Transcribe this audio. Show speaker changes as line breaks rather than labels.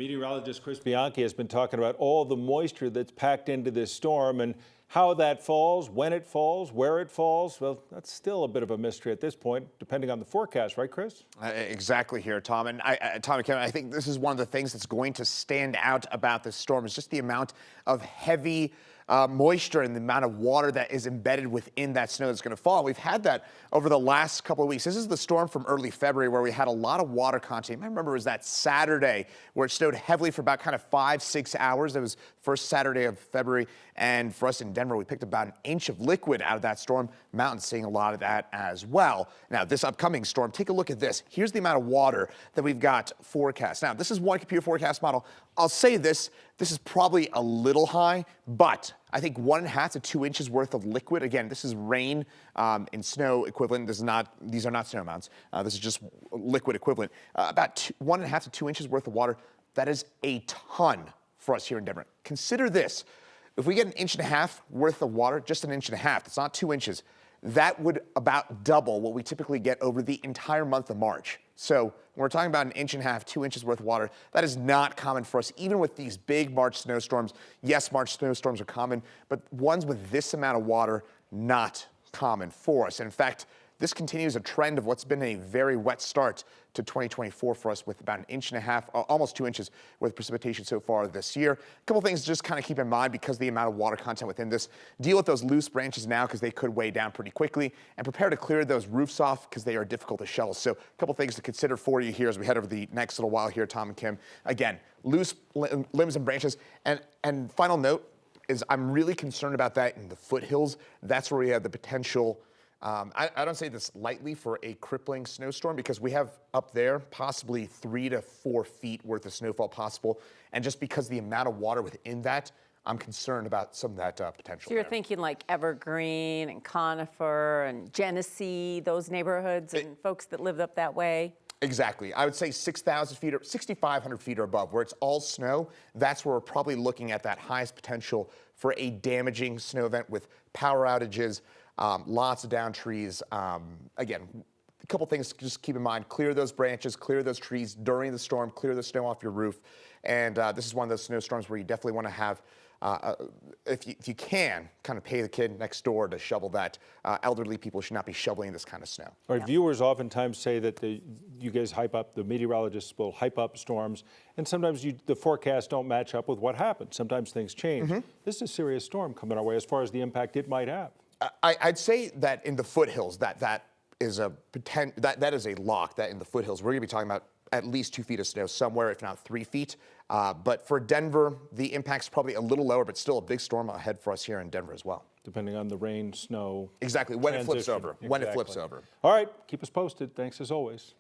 Meteorologist Chris Bianchi has been talking about all the moisture that's packed into this storm and how that falls, when it falls, where it falls. Well, that's still a bit of a mystery at this point, depending on the forecast, right, Chris?
Exactly here, Tom. And Tom and Kevin, I think this is one of the things that's going to stand out about this storm is just the amount of heavy moisture and the amount of water that is embedded within that snow that's going to fall. We've had that over the last couple of weeks. This is the storm from early February where we had a lot of water content. I remember it was that Saturday where it snowed heavily for about kind of 5-6 hours. It was first Saturday of February. And for us in Denver, we picked about an inch of liquid out of that storm. Mountains seeing a lot of that as well. Now, this upcoming storm, take a look at this. Here's the amount of water that we've got forecast. Now, this is one computer forecast model. I'll say this is probably a little high, but I think 1.5 to 2 inches worth of liquid. Again, this is rain in snow equivalent. These are not snow amounts. This is just liquid equivalent. About 1.5 to 2 inches worth of water. That is a ton for us here in Denver. Consider this. If we get 1.5 inches worth of water, just 1.5 inches, it's not 2 inches, that would about double what we typically get over the entire month of March. So when we're talking about 1.5 inches, 2 inches worth of water, that is not common for us, even with these big March snowstorms. Yes, March snowstorms are common, but ones with this amount of water, not common for us. And in fact, this continues a trend of what's been a very wet start to 2024 for us with about 1.5 inches, almost 2 inches with precipitation so far this year. A couple things to just kind of keep in mind because of the amount of water content within this. Deal with those loose branches now because they could weigh down pretty quickly, and prepare to clear those roofs off because they are difficult to shovel. So a couple things to consider for you here as we head over the next little while here, Tom and Kim. Again, loose limbs and branches. And final note is I'm really concerned about that in the foothills. That's where we have the potential. I don't say this lightly for a crippling snowstorm because we have up there possibly 3 to 4 feet worth of snowfall possible. And just because the amount of water within that, I'm concerned about some of that potential.
So you're thinking like Evergreen and Conifer and Genesee, those neighborhoods and folks that live up that way?
Exactly. I would say 6,000 feet or 6,500 feet or above, where it's all snow. That's where we're probably looking at that highest potential for a damaging snow event with power outages, lots of downed trees. Again, a couple things to just keep in mind. Clear those branches, clear those trees during the storm, clear the snow off your roof. And this is one of those snowstorms where you definitely want to have, if you can, kind of pay the kid next door to shovel that. Elderly people should not be shoveling this kind of snow.
All right, viewers oftentimes say that you guys hype up, the meteorologists will hype up storms, and sometimes the forecasts don't match up with what happens. Sometimes things change. This is a serious storm coming our way as far as the impact it might have.
I'd say that in the foothills, that is a lock. That in the foothills, we're going to be talking about at least 2 feet of snow somewhere, if not 3 feet. But for Denver, the impact's probably a little lower, but still a big storm ahead for us here in Denver as well.
Depending on the rain, snow.
Exactly, when
transition.
it flips over. When it flips over.
All right, keep us posted. Thanks as always.